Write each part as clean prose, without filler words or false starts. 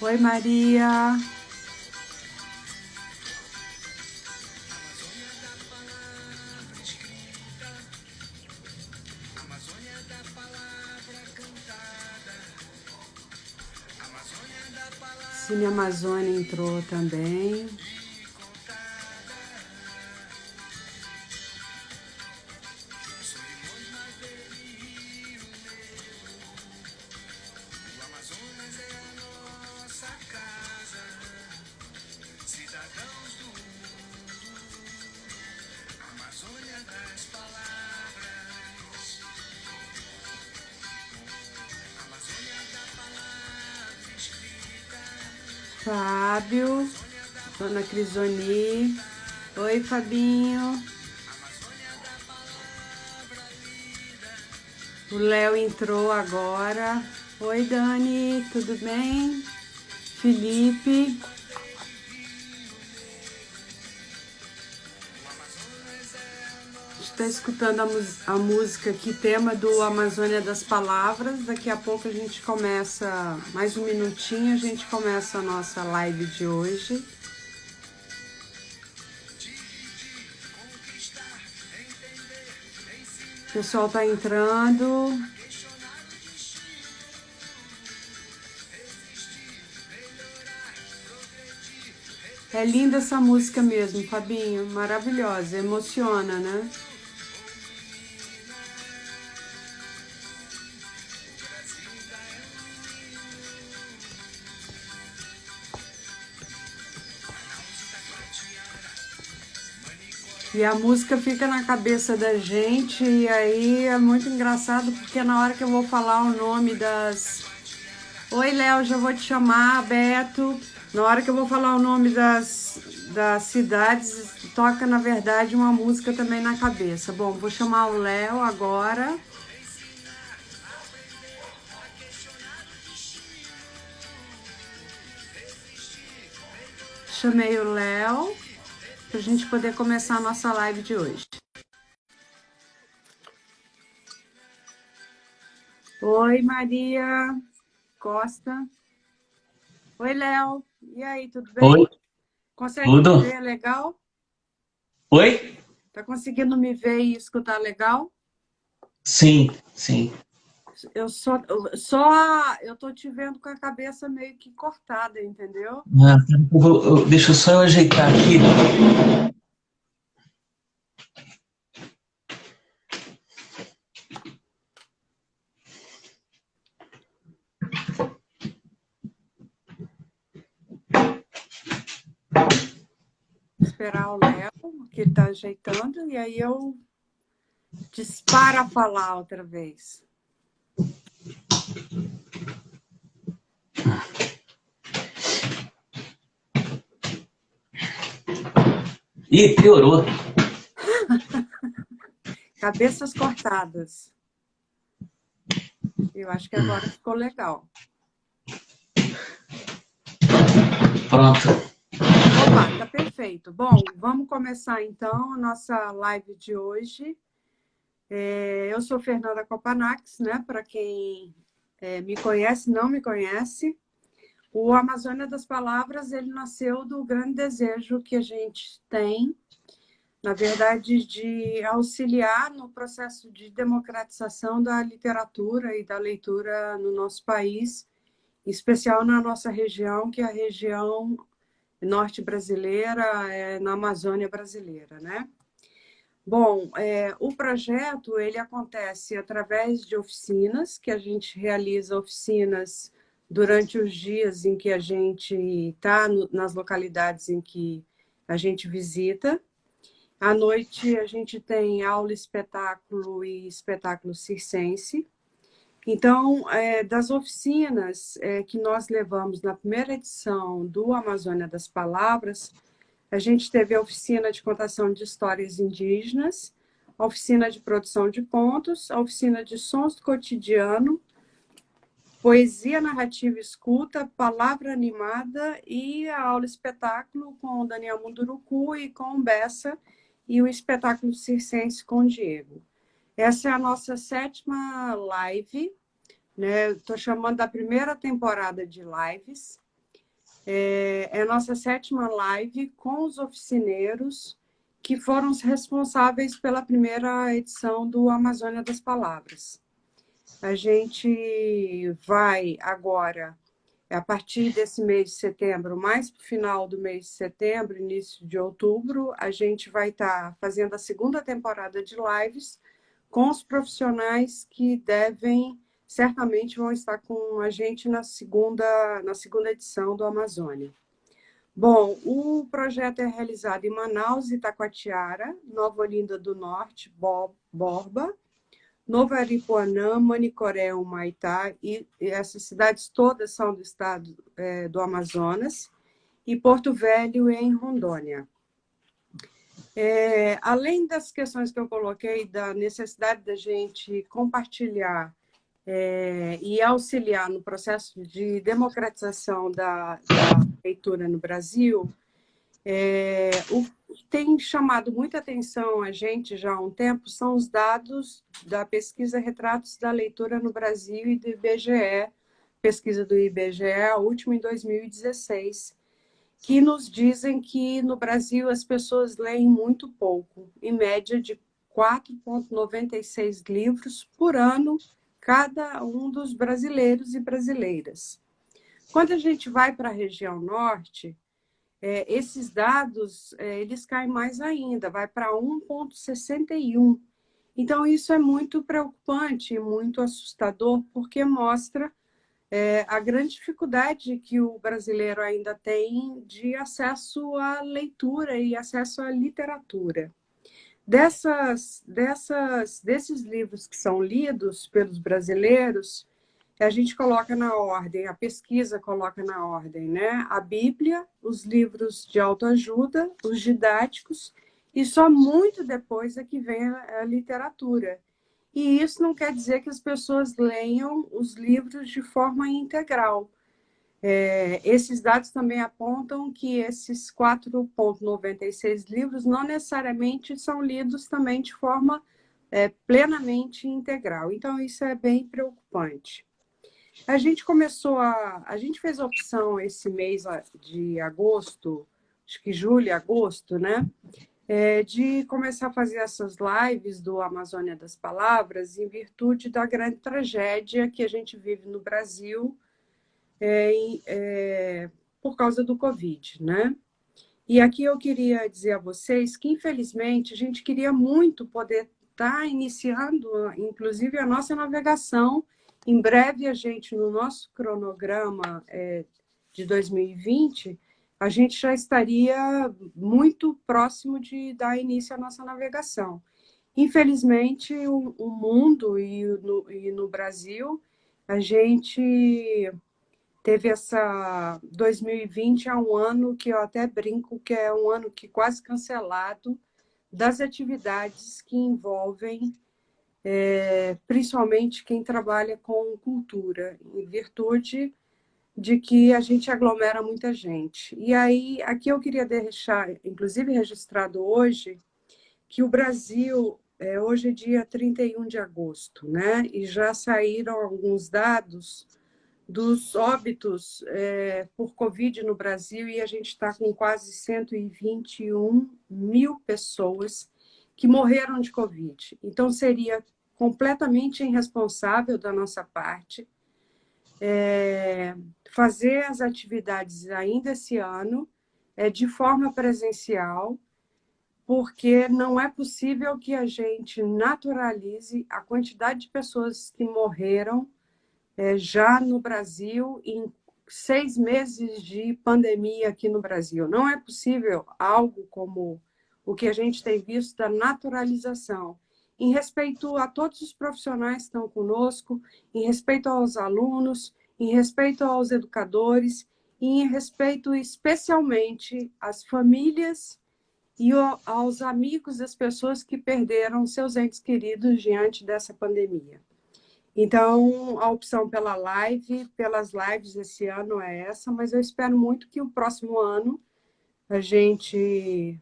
Oi, Maria. Cine Amazônia entrou também. Fábio, Dona Crisoni. Oi, Fabinho. O Léo entrou agora. Oi, Dani, tudo bem? Felipe. Está escutando a música aqui, tema do Amazônia das Palavras. Daqui a pouco a gente começa, mais um minutinho, a gente começa a nossa live de hoje. O pessoal está entrando. É linda essa música mesmo, Fabinho, maravilhosa, emociona, né? E a música fica na cabeça da gente, e aí é muito engraçado, porque na hora que eu vou falar o nome das... Oi, Léo, já vou te chamar, Beto. Na hora que eu vou falar o nome das cidades, toca, na verdade, uma música também na cabeça. Bom, vou chamar o Léo agora. Chamei o Léo para a gente poder começar a nossa live de hoje. Oi, Maria Costa. Oi, Léo. E aí, tudo bem? Oi, Consegue tudo? me ver legal? Oi? Tá conseguindo me ver e escutar legal? Sim, sim. Eu tô te vendo com a cabeça meio que cortada, entendeu? Ah, deixa eu só eu ajeitar aqui. Esperar o Léo, que ele tá ajeitando, e aí eu disparo a falar outra vez. Ih, piorou. Cabeças cortadas. Eu acho que agora ficou legal. Pronto. Opa, tá perfeito. Bom, vamos começar então a nossa live de hoje. Eu sou Fernanda Copanax, né? Para quem me conhece, não me conhece. O Amazônia das Palavras, ele nasceu do grande desejo que a gente tem, na verdade, de auxiliar no processo de democratização da literatura e da leitura no nosso país, em especial na nossa região, que é a região norte brasileira, na Amazônia brasileira, né? Bom, o projeto ele acontece através de oficinas, que a gente realiza oficinas durante os dias em que a gente está nas localidades em que a gente visita. À noite a gente tem aula, espetáculo e espetáculo circense. Então, das oficinas que nós levamos na primeira edição do Amazônia das Palavras, a gente teve a oficina de contação de histórias indígenas, a oficina de produção de contos, a oficina de sons do cotidiano, poesia narrativa escuta, palavra animada e a aula espetáculo com o Daniel Munduruku e com o Bessa e o espetáculo circense com o Diego. Essa é a nossa 7ª live, né? Estou chamando da primeira temporada de lives. É a nossa 7ª live com os oficineiros que foram os responsáveis pela primeira edição do Amazônia das Palavras. A gente vai agora, a partir desse mês de setembro, mais para o final do mês de setembro, início de outubro, a gente vai estar fazendo a 2ª temporada de lives com os profissionais que certamente vão estar com a gente na segunda edição do Amazônia. Bom, o projeto é realizado em Manaus, Itacoatiara, Nova Olinda do Norte, Borba, Novo Aripuanã, Manicoré, Humaitá, e essas cidades todas são do estado do Amazonas, e Porto Velho em Rondônia. Além das questões que eu coloquei, da necessidade da gente compartilhar e auxiliar no processo de democratização da leitura no Brasil, o que tem chamado muita atenção a gente já há um tempo são os dados da pesquisa Retratos da Leitura no Brasil e do IBGE, pesquisa do IBGE, a última em 2016, que nos dizem que no Brasil as pessoas leem muito pouco, em média de 4,96 livros por ano, cada um dos brasileiros e brasileiras. Quando a gente vai para a região norte, esses dados eles caem mais ainda, vai para 1,61. Então, isso é muito preocupante, muito assustador, porque mostra a grande dificuldade que o brasileiro ainda tem de acesso à leitura e acesso à literatura. Desses livros que são lidos pelos brasileiros, a gente coloca na ordem, a pesquisa coloca na ordem, né? A Bíblia, os livros de autoajuda, os didáticos, e só muito depois é que vem a literatura. E isso não quer dizer que as pessoas leiam os livros de forma integral. Esses dados também apontam que esses 4,96 livros não necessariamente são lidos também de forma plenamente integral. Então, isso é bem preocupante. A gente fez a opção esse mês de agosto, acho que julho e agosto, né? De começar a fazer essas lives do Amazônia das Palavras em virtude da grande tragédia que a gente vive no Brasil por causa do Covid, né? E aqui eu queria dizer a vocês que, infelizmente, a gente queria muito poder estar iniciando, inclusive, a nossa navegação. Em breve, a gente, no nosso cronograma de 2020, a gente já estaria muito próximo de dar início à nossa navegação. Infelizmente, o mundo e no Brasil, a gente teve essa 2020 é um ano que eu até brinco que é um ano que quase cancelado das atividades que envolvem principalmente quem trabalha com cultura, em virtude de que a gente aglomera muita gente. E aí, aqui eu queria deixar, inclusive registrado hoje, que o Brasil, hoje é dia 31 de agosto, né? E já saíram alguns dados dos óbitos por Covid no Brasil, e a gente está com quase 121 mil pessoas que morreram de Covid. Então, seria completamente irresponsável da nossa parte fazer as atividades ainda esse ano de forma presencial, porque não é possível que a gente naturalize a quantidade de pessoas que morreram já no Brasil, em 6 meses de pandemia aqui no Brasil. Não é possível algo como o que a gente tem visto da naturalização, em respeito a todos os profissionais que estão conosco, em respeito aos alunos, em respeito aos educadores, e em respeito especialmente às famílias e aos amigos das pessoas que perderam seus entes queridos diante dessa pandemia. Então, a opção pelas lives esse ano é essa, mas eu espero muito que o próximo ano a gente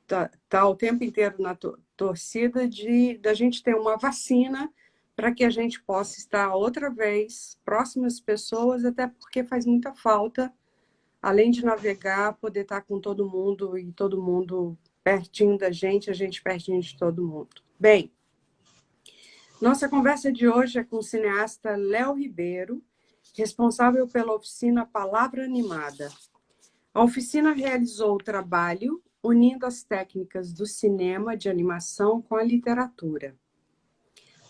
está o tempo inteiro na torcida da gente ter uma vacina para que a gente possa estar outra vez próximo às pessoas, até porque faz muita falta além de navegar, poder estar com todo mundo e todo mundo pertinho da gente, a gente pertinho de todo mundo. Bem, nossa conversa de hoje é com o cineasta Léo Ribeiro, responsável pela oficina Palavra Animada. A oficina realizou o trabalho unindo as técnicas do cinema de animação com a literatura.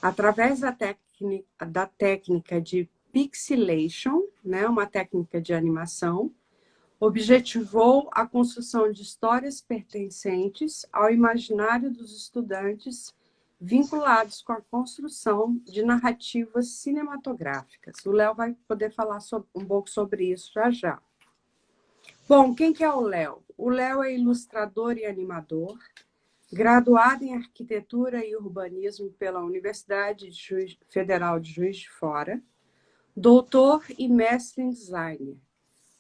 Através da técnica de pixelation, né, uma técnica de animação, objetivou a construção de histórias pertencentes ao imaginário dos estudantes vinculados com a construção de narrativas cinematográficas. O Léo vai poder falar um pouco sobre isso já já. Bom, quem que é o Léo? O Léo é ilustrador e animador, graduado em Arquitetura e Urbanismo pela Universidade Federal de Juiz de Fora, doutor e mestre em design.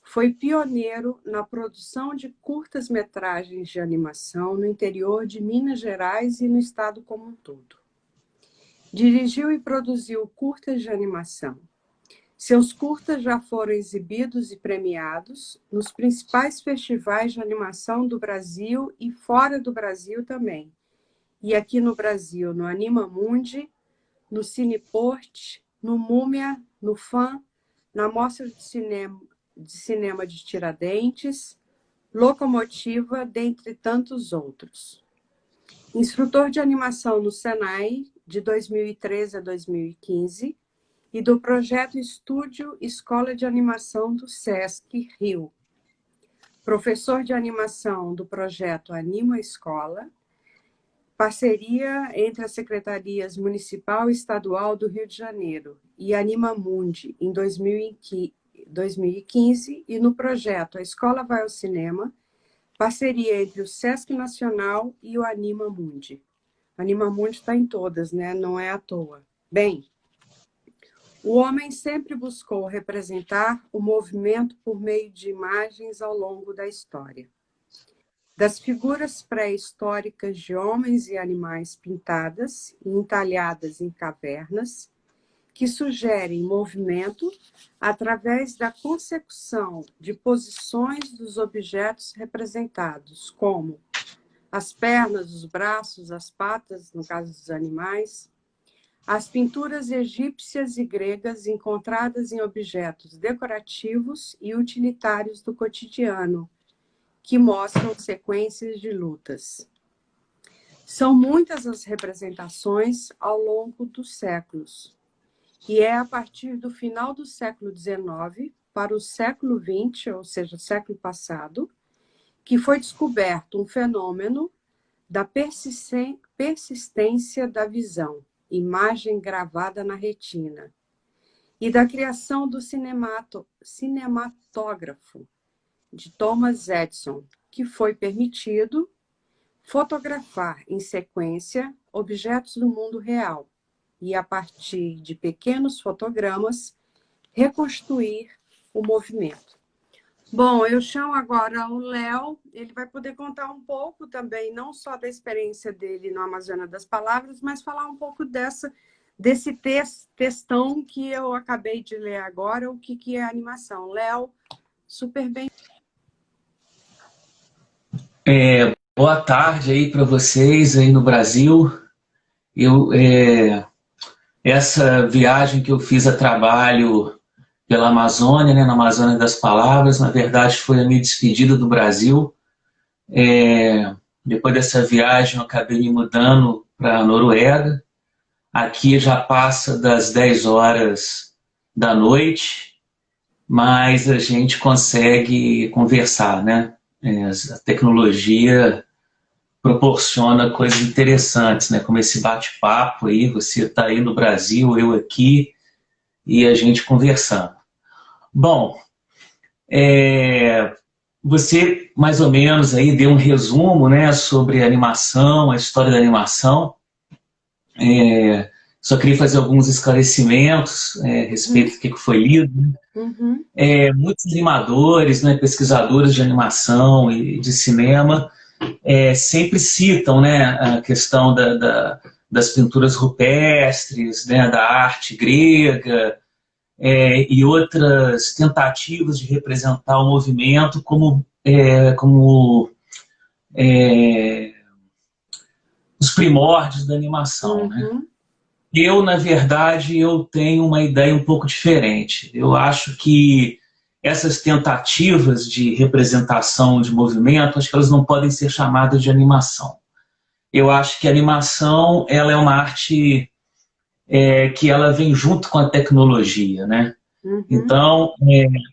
Foi pioneiro na produção de curtas-metragens de animação no interior de Minas Gerais e no estado como um todo. Dirigiu e produziu curtas de animação. Seus curtas já foram exibidos e premiados nos principais festivais de animação do Brasil e fora do Brasil também. E aqui no Brasil, no Animamundi, no Cineport, no Múmia, no FAM, na Mostra de Cinema de Tiradentes, Locomotiva, dentre tantos outros. Instrutor de animação no Senai, de 2013 a 2015, e do projeto Estúdio Escola de Animação do SESC Rio. Professor de animação do projeto Anima Escola, parceria entre as secretarias Municipal e Estadual do Rio de Janeiro e Animamundi, em 2015, e no projeto A Escola Vai ao Cinema, parceria entre o Sesc Nacional e o Animamundi. Animamundi está em todas, né? Não é à toa. Bem, o homem sempre buscou representar o movimento por meio de imagens ao longo da história. Das figuras pré-históricas de homens e animais pintadas e entalhadas em cavernas, que sugerem movimento através da consecução de posições dos objetos representados, como as pernas, os braços, as patas, no caso dos animais, as pinturas egípcias e gregas encontradas em objetos decorativos e utilitários do cotidiano, que mostram sequências de lutas. São muitas as representações ao longo dos séculos, e é a partir do final do século XIX para o século XX, ou seja, o século passado, que foi descoberto um fenômeno da persistência da visão, imagem gravada na retina, e da criação do cinematógrafo de Thomas Edison, que foi permitido fotografar em sequência objetos do mundo real e, a partir de pequenos fotogramas, reconstruir o movimento. Bom, eu chamo agora o Léo, ele vai poder contar um pouco também, não só da experiência dele no Amazônia das Palavras, mas falar um pouco desse textão que eu acabei de ler agora, o que é animação. Léo, super bem. Boa tarde aí para vocês aí no Brasil. Essa viagem que eu fiz a trabalho pela Amazônia, né, na Amazônia das Palavras, na verdade foi a minha despedida do Brasil. Depois dessa viagem eu acabei me mudando para a Noruega. Aqui já passa das 10 horas da noite, mas a gente consegue conversar, né? A tecnologia proporciona coisas interessantes, né? Como esse bate-papo aí, você está aí no Brasil, eu aqui, e a gente conversando. Bom, você mais ou menos aí deu um resumo, né, sobre a animação, a história da animação. Só queria fazer alguns esclarecimentos a respeito do que foi lido. Uhum. Muitos animadores, né, pesquisadores de animação e de cinema sempre citam, né, a questão das pinturas rupestres, né, da arte grega, e outras tentativas de representar o movimento como os primórdios da animação, né? Eu, na verdade, eu tenho uma ideia um pouco diferente. Eu acho que essas tentativas de representação de movimento, acho que elas não podem ser chamadas de animação. Eu acho que a animação, ela é uma arte que ela vem junto com a tecnologia, né? Então,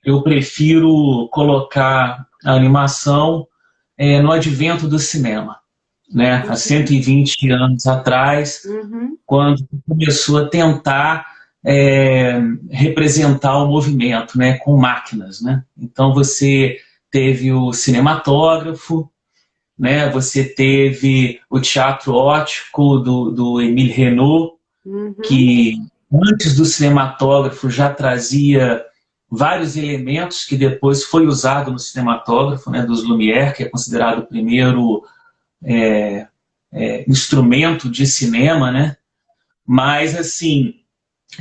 eu prefiro colocar a animação no advento do cinema, né? Há 120 anos atrás, quando começou a tentar representar o movimento, né? Com máquinas, né? Então, você teve o cinematógrafo, né? Você teve o teatro óptico do Émile Renault, que antes do cinematógrafo já trazia vários elementos que depois foi usado no cinematógrafo, né, dos Lumière, que é considerado o primeiro instrumento de cinema, né? Mas, assim,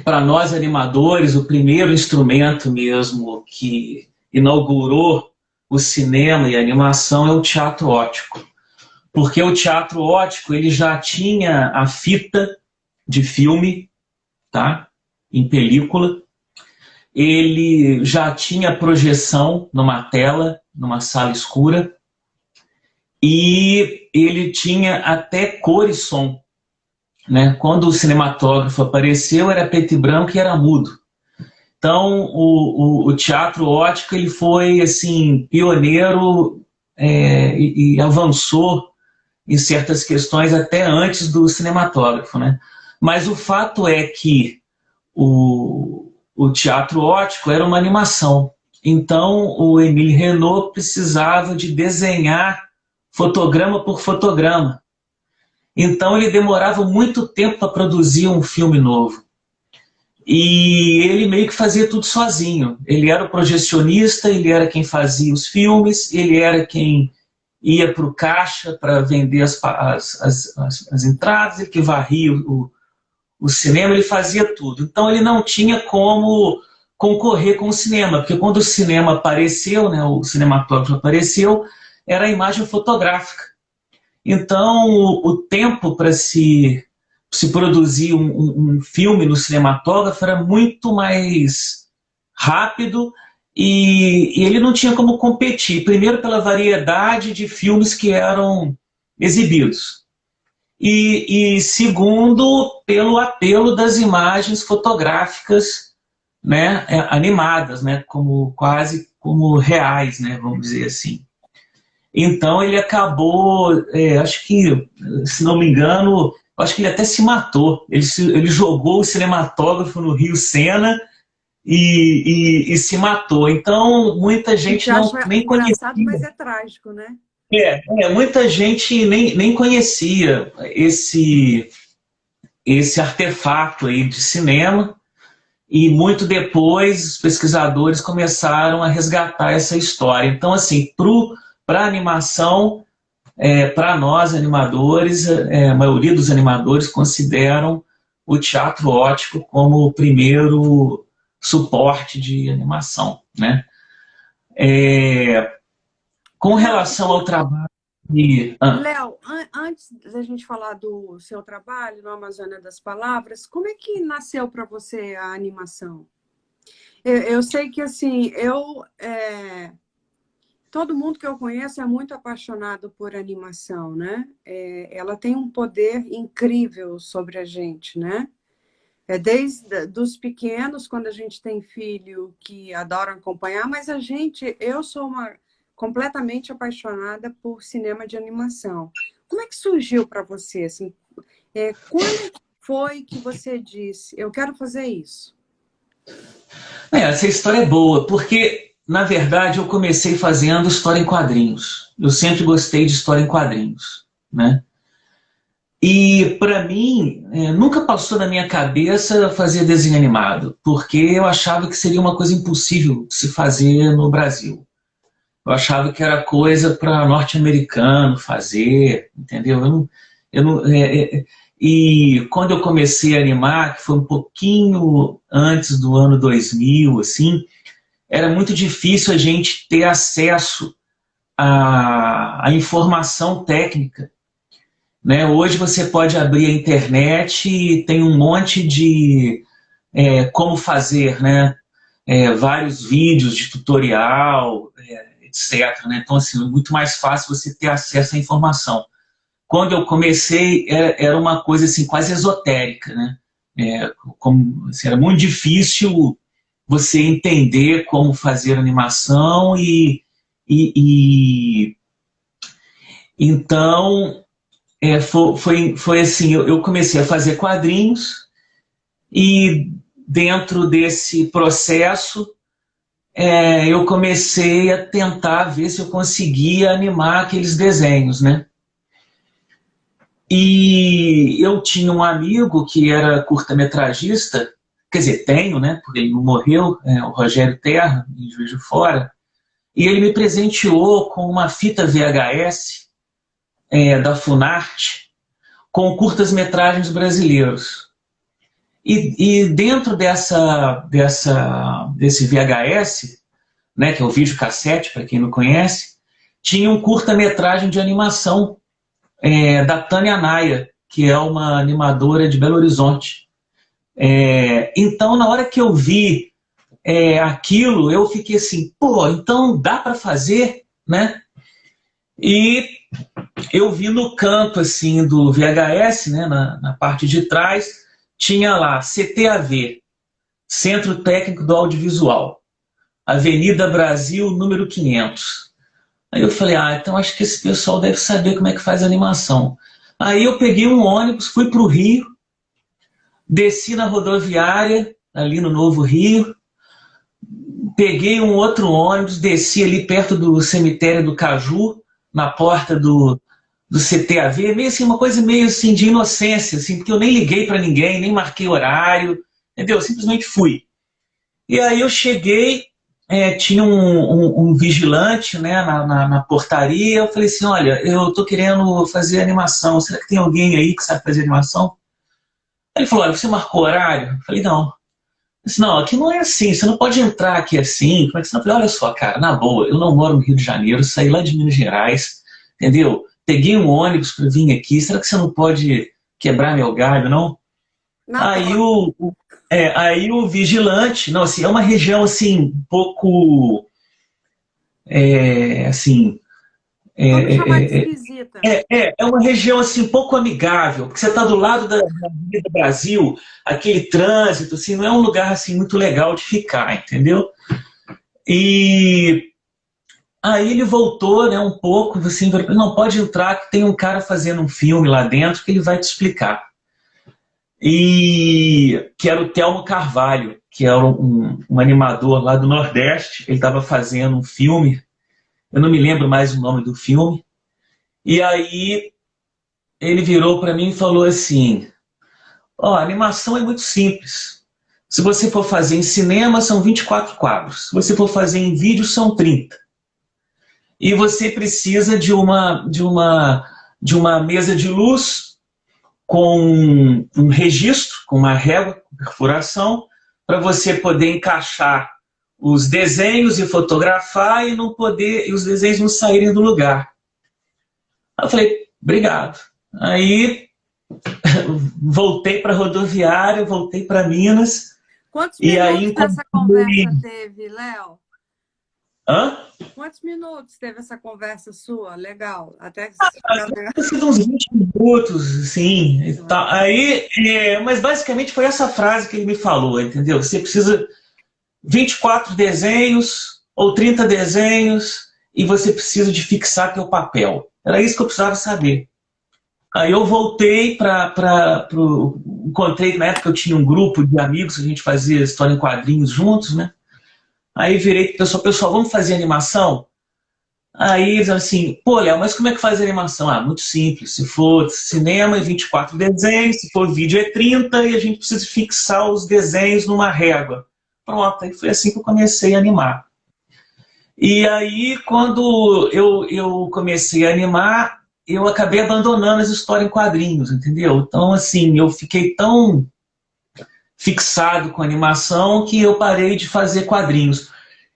para nós animadores, o primeiro instrumento mesmo que inaugurou o cinema e a animação é o teatro óptico. Porque o teatro óptico ele já tinha a fita de filme, tá? Em película. Ele já tinha projeção numa tela, numa sala escura. E ele tinha até cor e som, né? Quando o cinematógrafo apareceu, era preto e branco e era mudo. Então, o teatro óptico ele foi assim, pioneiro e avançou em certas questões até antes do cinematógrafo, né? Mas o fato é que o teatro óptico era uma animação. Então, o Émile Renault precisava de desenhar fotograma por fotograma. Então, ele demorava muito tempo para produzir um filme novo. E ele meio que fazia tudo sozinho. Ele era o projecionista, ele era quem fazia os filmes, ele era quem ia para o caixa para vender as entradas, ele que varria o cinema, ele fazia tudo. Então ele não tinha como concorrer com o cinema, porque quando o cinema apareceu, né, o cinematógrafo apareceu, era a imagem fotográfica. Então o tempo para se produzir um filme no cinematógrafo era muito mais rápido e ele não tinha como competir. Primeiro pela variedade de filmes que eram exibidos. E segundo, pelo apelo das imagens fotográficas, né, animadas, né, quase como reais, né, vamos dizer assim. Então ele acabou, acho que, se não me engano, acho que ele até se matou. Ele jogou o cinematógrafo no Rio Sena e se matou. Então muita gente nem conhecia. Engraçado, mas é trágico, né? Muita gente nem conhecia esse artefato aí de cinema e muito depois os pesquisadores começaram a resgatar essa história. Então, assim, para a animação, para nós animadores, a maioria dos animadores consideram o teatro óptico como o primeiro suporte de animação, né? Com relação ao trabalho... Léo, antes da gente falar do seu trabalho no Amazônia das Palavras, como é que nasceu para você a animação? Eu sei que, assim, todo mundo que eu conheço é muito apaixonado por animação, né? Ela tem um poder incrível sobre a gente, né? Desde dos pequenos, quando a gente tem filho que adoram acompanhar, mas eu sou completamente apaixonada por cinema de animação. Como é que surgiu para você? Assim, quando foi que você disse, eu quero fazer isso? Essa história é boa, porque, na verdade, eu comecei fazendo história em quadrinhos. Eu sempre gostei de história em quadrinhos, né? E, para mim, nunca passou na minha cabeça fazer desenho animado, porque eu achava que seria uma coisa impossível de se fazer no Brasil. Eu achava que era coisa para norte-americano fazer, entendeu? E quando eu comecei a animar, que foi um pouquinho antes do ano 2000, assim, era muito difícil a gente ter acesso à informação técnica, né? Hoje você pode abrir a internet e tem um monte de como fazer, né? Vários vídeos de tutorial, etc, né? Então, assim, é muito mais fácil você ter acesso à informação. Quando eu comecei, era uma coisa assim, quase esotérica, né? Assim, era muito difícil você entender como fazer animação e então foi assim, eu comecei a fazer quadrinhos e dentro desse processo eu comecei a tentar ver se eu conseguia animar aqueles desenhos, né? E eu tinha um amigo que era curta-metragista, quer dizer, tenho, né? Porque ele não morreu, o Rogério Terra, em Juiz de Fora, e ele me presenteou com uma fita VHS da Funarte com curtas-metragens brasileiros. E dentro desse VHS, né, que é o videocassete, para quem não conhece, tinha um curta-metragem de animação da Tânia Naia, que é uma animadora de Belo Horizonte. Então, na hora que eu vi aquilo, eu fiquei assim, pô, então dá para fazer, né? E eu vi no canto assim do VHS, né, na parte de trás, tinha lá CTAV, Centro Técnico do Audiovisual, Avenida Brasil, número 500. Aí eu falei, então acho que esse pessoal deve saber como é que faz animação. Aí eu peguei um ônibus, fui para o Rio, desci na rodoviária, ali no Novo Rio, peguei um outro ônibus, desci ali perto do cemitério do Caju, na porta do CTAV, meio assim, uma coisa meio assim de inocência, assim, porque eu nem liguei para ninguém, nem marquei horário, entendeu? Eu simplesmente fui. E aí eu cheguei, tinha um vigilante, né, na portaria, eu falei assim, olha, eu estou querendo fazer animação, será que tem alguém aí que sabe fazer animação? Ele falou, olha, você marcou horário? Eu falei, não. Eu disse, não, aqui não é assim, você não pode entrar aqui assim. Como é que você não? Eu falei, olha só, cara, na boa, eu não moro no Rio de Janeiro, saí lá de Minas Gerais, entendeu? Peguei um ônibus para vir aqui, será que você não pode quebrar meu galho, não? Aí aí o vigilante, não, assim, é uma região assim, um pouco, assim... Vamos chamar de esquisita. É uma região assim, um pouco amigável, porque você está do lado da Avenida Brasil, aquele trânsito, assim, não é um lugar assim, muito legal de ficar, entendeu? E aí ele voltou, né, um pouco, assim, não, pode entrar que tem um cara fazendo um filme lá dentro que ele vai te explicar. E que era o Telmo Carvalho, que era um animador lá do Nordeste, ele estava fazendo um filme, eu não me lembro mais o nome do filme, e aí ele virou para mim e falou assim, a animação é muito simples. Se você for fazer em cinema, são 24 quadros. Se você for fazer em vídeo, são 30. E você precisa de uma mesa de luz com um registro, com uma régua, perfuração, para você poder encaixar os desenhos e fotografar e os desenhos não saírem do lugar. Aí eu falei, obrigado. Aí voltei para a rodoviária, voltei para Minas. Quantos minutos essa conversa teve, Léo? Hã? Quantos minutos teve essa conversa sua? Legal. Até uns 20 minutos, assim. E tal. Aí, mas basicamente foi essa frase que ele me falou, entendeu? Você precisa 24 desenhos ou 30 desenhos e você precisa de fixar teu papel. Era isso que eu precisava saber. Aí eu voltei encontrei, na época eu tinha um grupo de amigos, a gente fazia história em quadrinhos juntos, né? Aí virei para o pessoal, vamos fazer animação? Aí eles assim, pô, Léo, mas como é que faz animação? Muito simples, se for cinema é 24 desenhos, se for vídeo é 30 e a gente precisa fixar os desenhos numa régua. Pronto, aí foi assim que eu comecei a animar. E aí, quando eu comecei a animar, eu acabei abandonando as histórias em quadrinhos, entendeu? Então, assim, eu fiquei tão fixado com a animação que eu parei de fazer quadrinhos.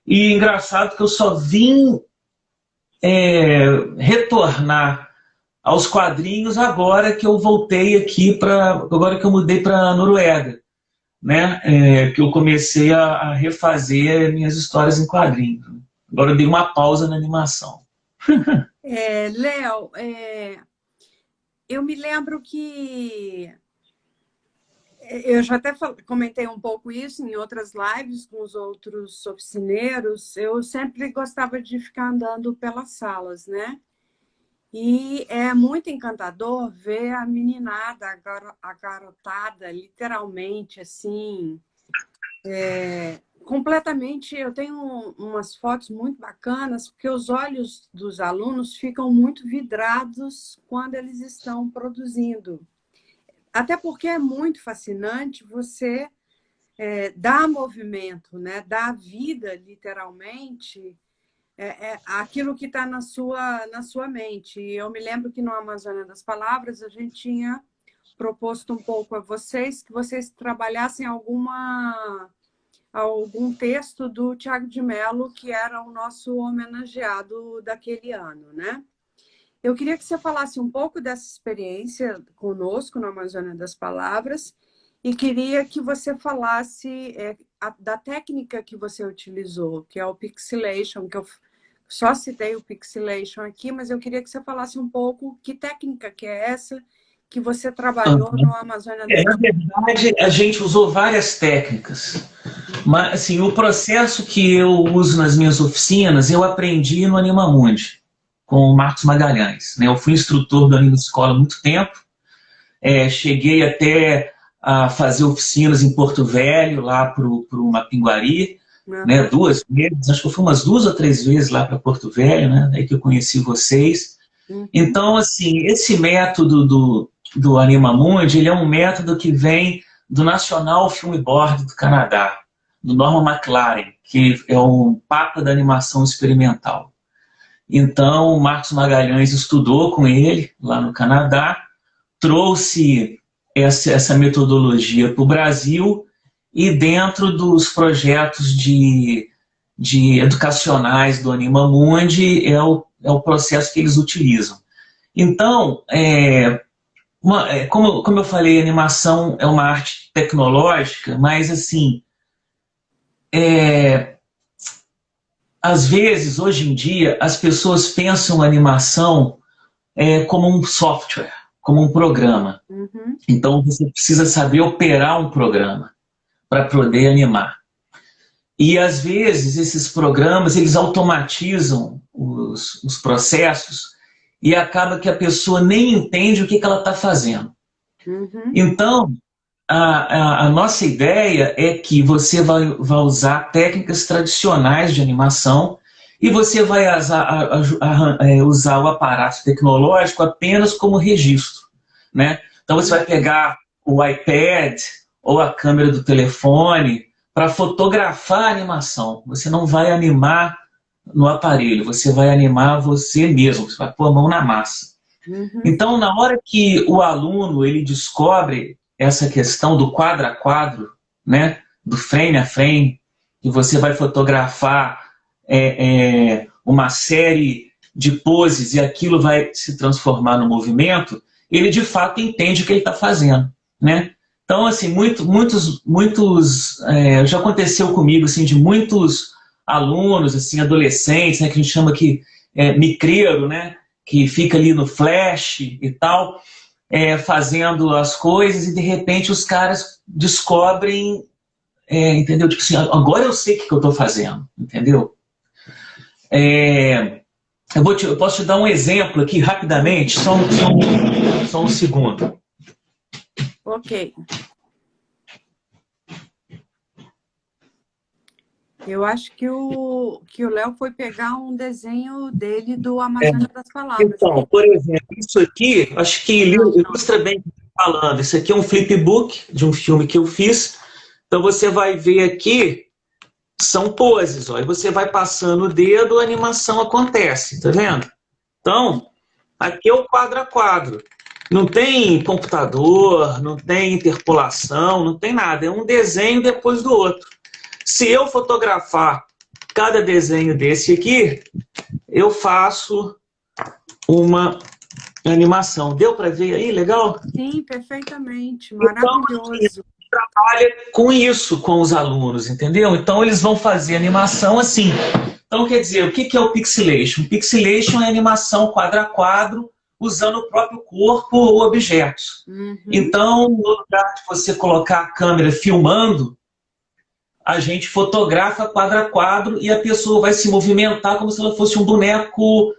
E engraçado que eu só vim retornar aos quadrinhos agora que eu voltei aqui agora que eu mudei para Noruega, né? Que eu comecei a refazer minhas histórias em quadrinhos. Agora eu dei uma pausa na animação. Léo, eu me lembro que eu já até comentei um pouco isso em outras lives com os outros oficineiros. Eu sempre gostava de ficar andando pelas salas, né? E é muito encantador ver a meninada, a garotada, literalmente, assim, completamente. Eu tenho umas fotos muito bacanas, porque os olhos dos alunos ficam muito vidrados quando eles estão produzindo. Até porque é muito fascinante você dar movimento, né? Dar vida, literalmente, aquilo que está na sua mente. E eu me lembro que no Amazônia das Palavras a gente tinha proposto um pouco a vocês que vocês trabalhassem algum texto do Tiago de Mello, que era o nosso homenageado daquele ano, né? Eu queria que você falasse um pouco dessa experiência conosco no Amazônia das Palavras e queria que você falasse da técnica que você utilizou, que é o pixelation, que eu só citei o pixelation aqui, mas eu queria que você falasse um pouco que técnica que é essa que você trabalhou no Amazônia das Na verdade, a gente usou várias técnicas. Mas, assim, o processo que eu uso nas minhas oficinas, eu aprendi no Animamundi, com o Marcos Magalhães, né? Eu fui instrutor do Anima Escola há muito tempo, cheguei até a fazer oficinas em Porto Velho, lá para o Mapinguari, né? 2 vezes, acho que eu fui umas 2 ou 3 vezes lá para Porto Velho, né? Daí que eu conheci vocês. Então, assim, esse método do Animamundi, ele é um método que vem do National Film Board do Canadá, do Norman McLaren, que é um papa da animação experimental. Então, o Marcos Magalhães estudou com ele lá no Canadá, trouxe essa metodologia para o Brasil e dentro dos projetos de educacionais do Animamundi é o processo que eles utilizam. Então, como eu falei, a animação é uma arte tecnológica, mas assim, às vezes, hoje em dia, as pessoas pensam a animação como um software, como um programa. Então, você precisa saber operar um programa para poder animar. E, às vezes, esses programas, eles automatizam os processos e acaba que a pessoa nem entende o que ela está fazendo. Então, a nossa ideia é que você vai usar técnicas tradicionais de animação e você vai usar o aparato tecnológico apenas como registro, né? Então você vai pegar o iPad ou a câmera do telefone para fotografar a animação. Você não vai animar no aparelho, você vai animar você mesmo, você vai pôr a mão na massa. Então, na hora que o aluno ele descobre essa questão do quadro a quadro, né, do frame a frame, e você vai fotografar uma série de poses e aquilo vai se transformar no movimento, ele de fato entende o que ele está fazendo, né? Então, assim, já aconteceu comigo, assim, de muitos alunos, assim, adolescentes, né, que a gente chama que micreiro, né, que fica ali no flash e tal, fazendo as coisas e de repente os caras descobrem, entendeu? Tipo assim, agora eu sei o que eu estou fazendo, entendeu? Eu posso te dar um exemplo aqui rapidamente, só um segundo. Ok. Eu acho que o Léo foi pegar um desenho dele do Amazônia das Palavras. Então, por exemplo, isso aqui, acho que ilustra bem o que eu estou falando. Isso aqui é um flipbook de um filme que eu fiz. Então, você vai ver aqui, são poses. Ó, e você vai passando o dedo, a animação acontece, tá vendo? Então, Aqui é o quadro a quadro. Não tem computador, não tem interpolação, não tem nada. É um desenho depois do outro. Se eu fotografar cada desenho desse aqui, eu faço uma animação. Deu para ver aí? Legal? Sim, perfeitamente. Então, Maravilhoso. trabalha com isso com os alunos, entendeu? Então, eles vão fazer animação assim. Então, quer dizer, o que é o pixelation? O pixelation é animação quadro a quadro, usando o próprio corpo ou objetos. Então, no lugar de você colocar a câmera filmando, a gente fotografa quadro a quadro e a pessoa vai se movimentar como se ela fosse um boneco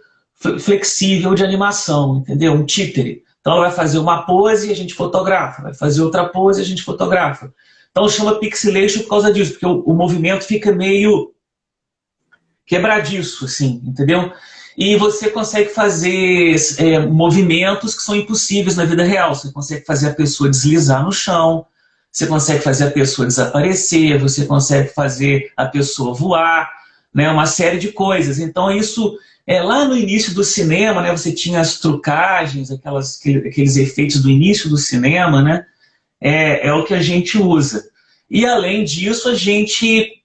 flexível de animação, entendeu? Um títere. Então, ela vai fazer uma pose e a gente fotografa, vai fazer outra pose e a gente fotografa. Então, chama pixelation por causa disso, porque o movimento fica meio quebradiço, assim, entendeu? E você consegue fazer movimentos que são impossíveis na vida real. Você consegue fazer a pessoa deslizar no chão, você consegue fazer a pessoa desaparecer, você consegue fazer a pessoa voar, né? Uma série de coisas. Então, isso, lá no início do cinema, né, você tinha as trucagens, aqueles efeitos do início do cinema, né? É o que a gente usa. E, além disso, a gente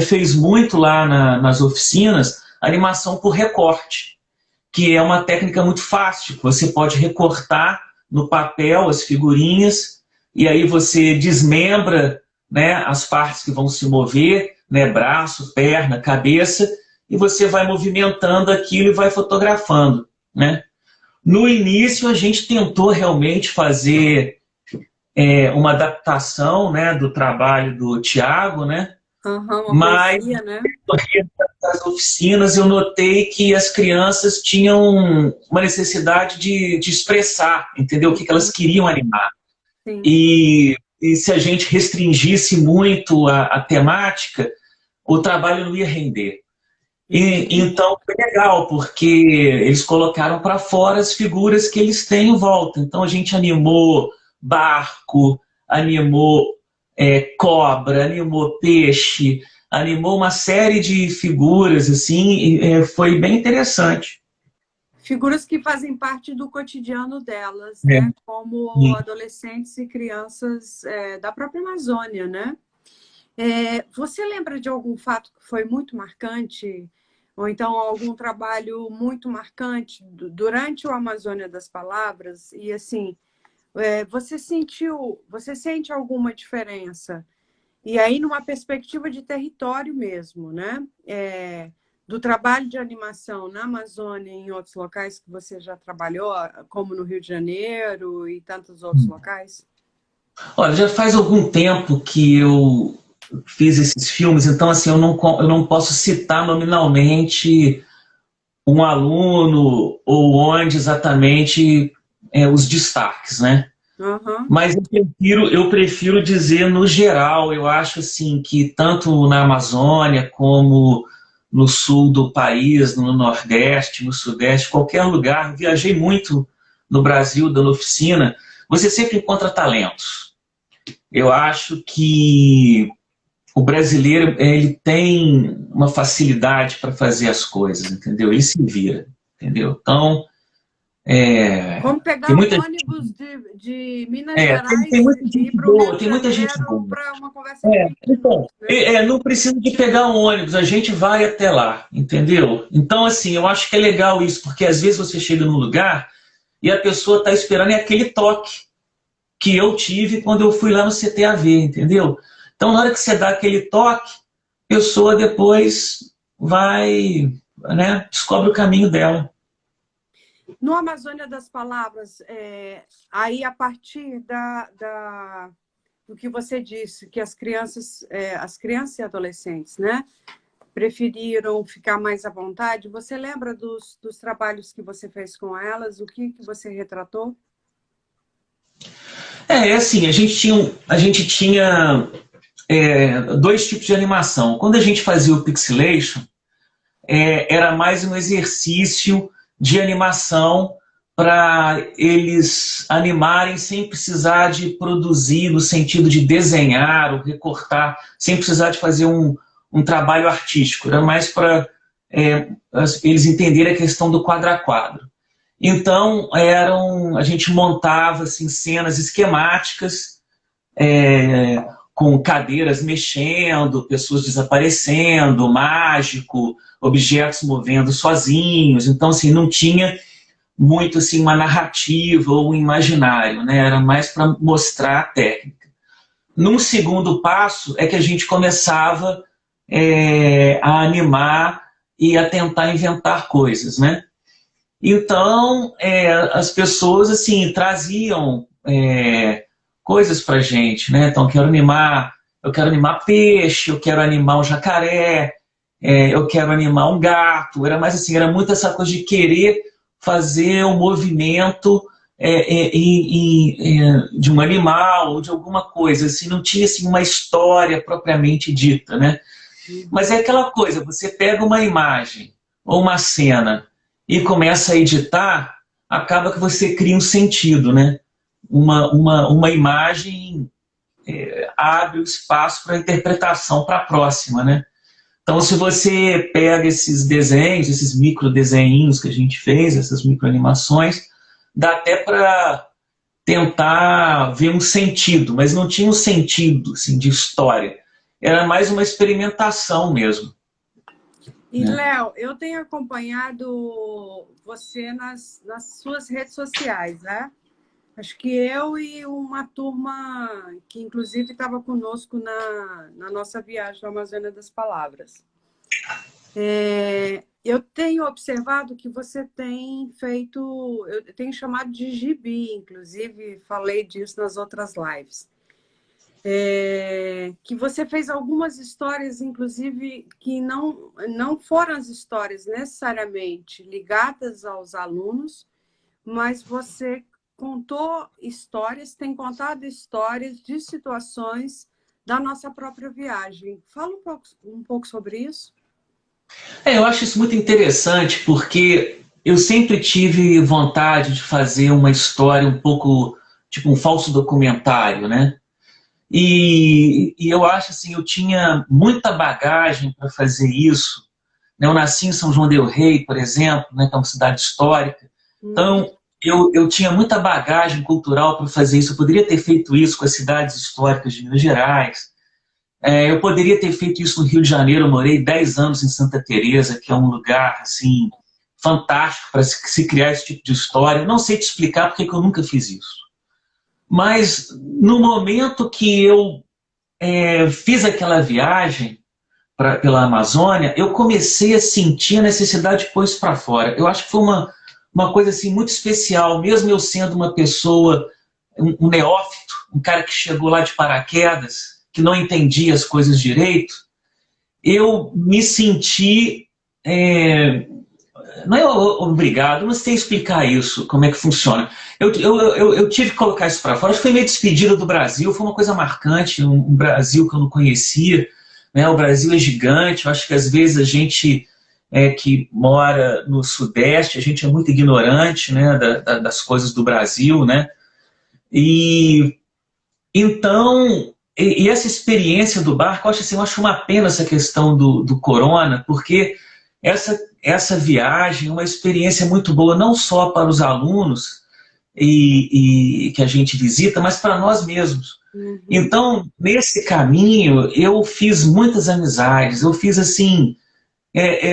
fez muito lá nas oficinas animação por recorte, que é uma técnica muito fácil. Você pode recortar no papel as figurinhas e aí você desmembra, né, as partes que vão se mover, né, braço, perna, cabeça, e você vai movimentando aquilo e vai fotografando, né? No início, a gente tentou realmente fazer uma adaptação, né, do trabalho do Thiago, né? Mas Poesia, né? das oficinas eu notei que as crianças tinham uma necessidade de expressar, entendeu? O que elas queriam animar. Sim. E se a gente restringisse muito a temática, o trabalho não ia render. Então foi legal, porque eles colocaram para fora as figuras que eles têm em volta. Então a gente animou barco, animou cobra, animou peixe, animou uma série de figuras, assim, e foi bem interessante. Figuras que fazem parte do cotidiano delas, né? Como adolescentes e crianças da própria Amazônia, né? Você lembra de algum fato que foi muito marcante? Ou então algum trabalho muito marcante durante o Amazônia das Palavras? E assim, você sente alguma diferença? E aí, numa perspectiva de território mesmo, né? Do trabalho de animação na Amazônia e em outros locais que você já trabalhou, como no Rio de Janeiro e tantos outros locais? Olha, já faz algum tempo que eu fiz esses filmes, então assim, eu não posso citar nominalmente um aluno ou onde exatamente os destaques, né? Mas eu prefiro dizer no geral. Eu acho assim que tanto na Amazônia como no sul do país, no Nordeste, no Sudeste, qualquer lugar, viajei muito no Brasil dando oficina, você sempre encontra talentos. Eu acho que o brasileiro ele tem uma facilidade para fazer as coisas, entendeu? Ele se vira, entendeu? Então, como pegar tem muita ônibus de Minas Gerais tem muita e gente ir para o boa, Rio de tem muita gente Janeiro boa. para uma conversa de 20 Então, minutos. Né? não precisa de pegar um ônibus, a gente vai até lá, entendeu? Então, assim, eu acho que é legal isso, porque às vezes você chega num lugar e a pessoa está esperando aquele toque que eu tive quando eu fui lá no CTAV, entendeu? Então, na hora que você dá aquele toque, a pessoa depois vai, né, descobre o caminho dela. No Amazônia das Palavras, aí a partir do que você disse, que as crianças e adolescentes, né, preferiram ficar mais à vontade, você lembra dos trabalhos que você fez com elas? O que você retratou? Assim, a gente tinha dois tipos de animação. Quando a gente fazia o pixelation, era mais um exercício de animação para eles animarem sem precisar de produzir, no sentido de desenhar ou recortar, sem precisar de fazer um trabalho artístico. Era mais para eles entenderem a questão do quadro a quadro. Então, a gente montava assim, cenas esquemáticas, com cadeiras mexendo, pessoas desaparecendo, mágico, objetos movendo sozinhos. Então, assim, não tinha muito assim, uma narrativa ou um imaginário, né? Era mais para mostrar a técnica. Num segundo passo é que a gente começava a animar e a tentar inventar coisas, né? Então, as pessoas assim traziam coisas para a gente, né? Então, eu quero animar peixe, eu quero animar um jacaré, eu quero animar um gato. Era mais assim, era muito essa coisa de querer fazer um movimento de um animal ou de alguma coisa. Assim, não tinha assim, uma história propriamente dita, né? Mas é aquela coisa, você pega uma imagem ou uma cena e começa a editar, acaba que você cria um sentido, né? Uma imagem abre o espaço para a interpretação para a próxima, né? Então, se você pega esses desenhos, esses micro desenhinhos que a gente fez, essas microanimações, dá até para tentar ver um sentido, mas não tinha um sentido assim, de história. Era mais uma experimentação mesmo. E, Léo, eu tenho acompanhado você nas suas redes sociais, né? Acho que eu e uma turma que, inclusive, estava conosco na nossa viagem na Amazônia das Palavras. Eu tenho observado que você tem feito... Eu tenho chamado de gibi, inclusive, falei disso nas outras lives. Que você fez algumas histórias, inclusive, que não foram as histórias necessariamente ligadas aos alunos, mas você contou histórias, tem contado histórias de situações da nossa própria viagem. Fala um pouco sobre isso. Eu acho isso muito interessante porque eu sempre tive vontade de fazer uma história um pouco tipo um falso documentário, né? E eu acho assim, eu tinha muita bagagem para fazer isso. Eu nasci em São João del Rei, por exemplo, né, que é uma cidade histórica. Então, eu tinha muita bagagem cultural para fazer isso. Eu poderia ter feito isso com as cidades históricas de Minas Gerais. Eu poderia ter feito isso no Rio de Janeiro. Eu morei 10 anos em Santa Teresa, que é um lugar assim fantástico para se criar esse tipo de história. Eu não sei te explicar porque que eu nunca fiz isso. Mas no momento que eu fiz aquela viagem pela Amazônia, eu comecei a sentir a necessidade de pôr isso para fora. Eu acho que foi uma coisa assim, muito especial, mesmo eu sendo uma pessoa, um neófito, um cara que chegou lá de paraquedas, que não entendia as coisas direito, eu me senti... não é obrigado, mas tem que explicar isso, como é que funciona. Eu tive que colocar isso para fora. Acho que foi meio despedida do Brasil, foi uma coisa marcante, um Brasil que eu não conhecia. Né? O Brasil é gigante, eu acho que às vezes a gente que mora no Sudeste, a gente é muito ignorante, né, das coisas do Brasil. Né? E então, essa experiência do barco, eu acho, assim, eu acho uma pena essa questão do corona, porque essa viagem é uma experiência muito boa, não só para os alunos e que a gente visita, mas para nós mesmos. Então, nesse caminho, eu fiz muitas amizades, eu fiz assim,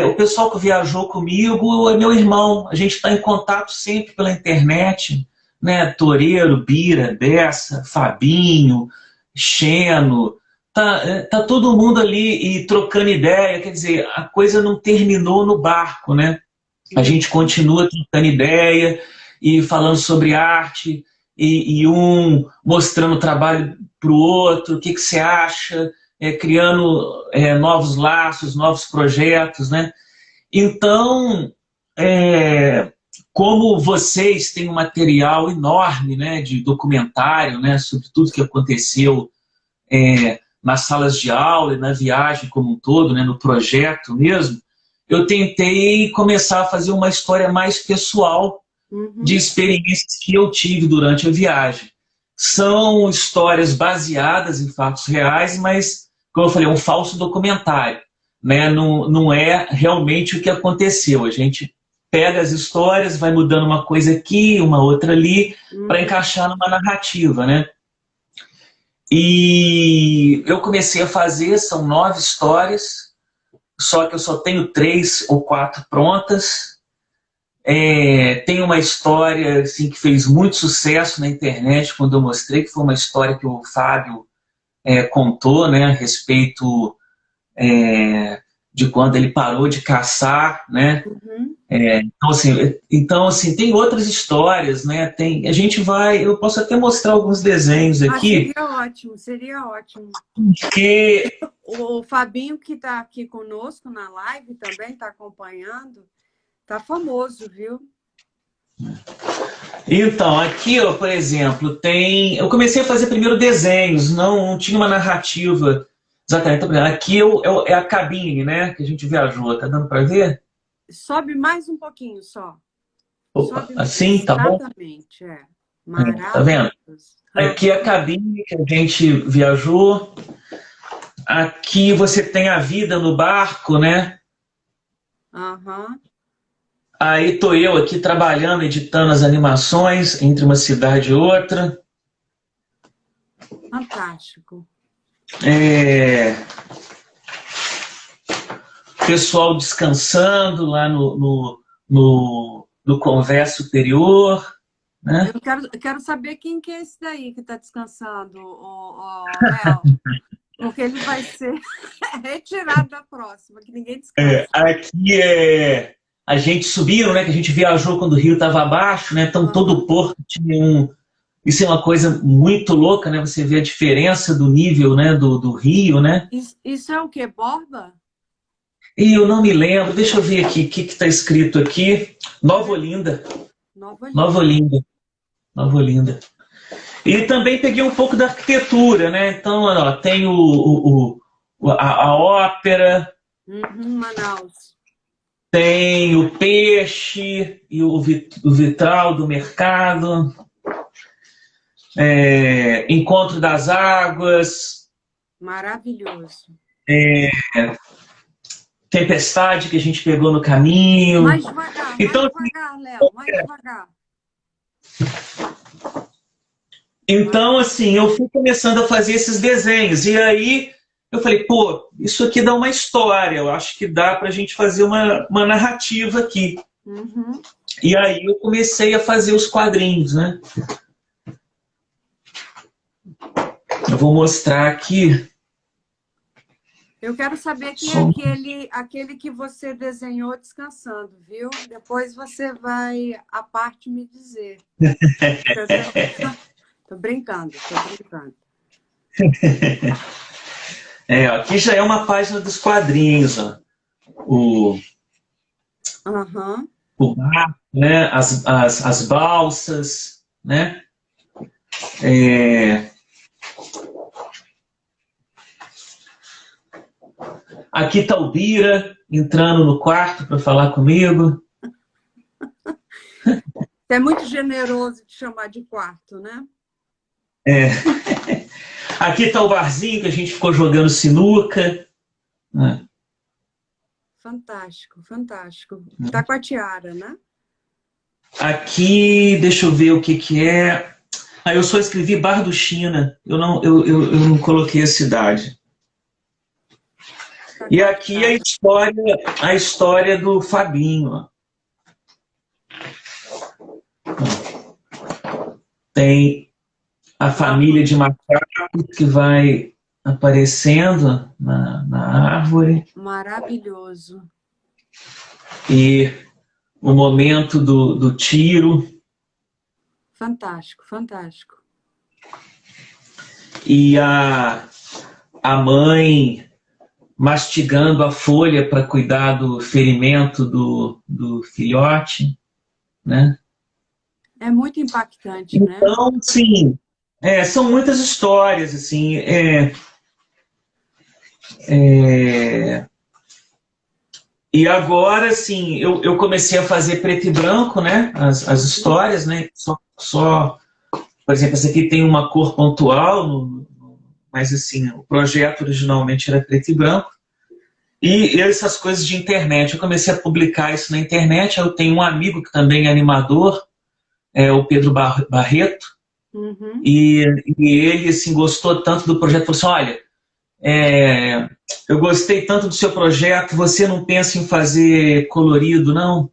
o pessoal que viajou comigo é meu irmão, a gente está em contato sempre pela internet, né? Toreiro, Bira, Bessa, Fabinho, Xeno, tá todo mundo ali e trocando ideia, quer dizer, a coisa não terminou no barco, né? A gente continua trocando ideia e falando sobre arte, e um mostrando o trabalho para o outro, o que você acha, criando novos laços, novos projetos, né? Então, como vocês têm um material enorme, né, de documentário, né, sobre tudo que aconteceu nas salas de aula e na viagem como um todo, né, no projeto mesmo, eu tentei começar a fazer uma história mais pessoal de experiências que eu tive durante a viagem. São histórias baseadas em fatos reais, mas, como eu falei, é um falso documentário. Né? Não é realmente o que aconteceu. A gente pega as histórias, vai mudando uma coisa aqui, uma outra ali, para encaixar numa narrativa, né? E eu comecei a fazer, são 9 histórias, só que eu só tenho 3 ou 4 prontas. Tem uma história assim, que fez muito sucesso na internet quando eu mostrei, que foi uma história que o Fábio contou, né, a respeito de quando ele parou de caçar, né? Então, assim, tem outras histórias, né? Eu posso até mostrar alguns desenhos aqui. Seria ótimo, seria ótimo. Que... O Fabinho, que está aqui conosco na live, também está acompanhando. Está famoso, viu? Então, aqui, ó, por exemplo, eu comecei a fazer primeiro desenhos, não tinha uma narrativa exatamente. Então, aqui é a cabine, né, que a gente viajou. Tá dando para ver? Sobe mais um pouquinho só. Opa, assim, tá bom? Exatamente, maravilhoso. Tá vendo? Aqui é a cabine que a gente viajou. Aqui você tem a vida no barco, né? Aí tô eu aqui trabalhando, editando as animações entre uma cidade e outra. Fantástico. Pessoal descansando lá no convés superior, né? Eu quero saber quem que é esse daí que está descansando, o Léo. Porque ele vai ser retirado da próxima, que ninguém descansa. Aqui a gente subiu, né? Que a gente viajou quando o rio estava abaixo, né? Então todo o porto tinha Isso é uma coisa muito louca, né? Você vê a diferença do nível, né? Do rio, né? Isso é o quê? Borba? E eu não me lembro. Deixa eu ver aqui o que está escrito aqui. Nova Olinda. Nova Olinda. E também peguei um pouco da arquitetura, né? Então, ó, tem a ópera. Manaus. Tem o peixe e o vitral do mercado. Encontro das águas. Maravilhoso. Tempestade que a gente pegou no caminho. Mais devagar, Léo, mais devagar. Então, assim, eu fui começando a fazer esses desenhos. E aí eu falei, pô, isso aqui dá uma história. Eu acho que dá pra gente fazer uma narrativa aqui. E aí eu comecei a fazer os quadrinhos, né? Eu vou mostrar aqui. Eu quero saber quem é aquele que você desenhou descansando, viu? Depois você vai, à parte, me dizer. Tô brincando. Aqui já é uma página dos quadrinhos, ó. O barco, né? As balsas, né? Aqui está o Bira entrando no quarto para falar comigo. Você é muito generoso de chamar de quarto, né? Aqui está o barzinho que a gente ficou jogando sinuca. Fantástico. Tá com a tiara, né? Aqui, deixa eu ver o que é. Eu só escrevi Bar do China. Eu não coloquei a cidade. E aqui a história do Fabinho. Tem a família de macaco que vai aparecendo na árvore. Maravilhoso. E o momento do tiro. Fantástico. E a mãe mastigando a folha para cuidar do ferimento do filhote, né? É muito impactante, né? Então, sim, são muitas histórias, assim, E agora, assim, eu comecei a fazer preto e branco, né? As histórias, né? Por exemplo, essa aqui tem uma cor pontual, mas assim, o projeto originalmente era preto e branco. E essas coisas de internet, eu comecei a publicar isso na internet. Eu tenho um amigo que também é animador, é o Pedro Barreto, Uhum. e ele assim, gostou tanto do projeto, falou assim, olha, eu gostei tanto do seu projeto, você não pensa em fazer colorido, não?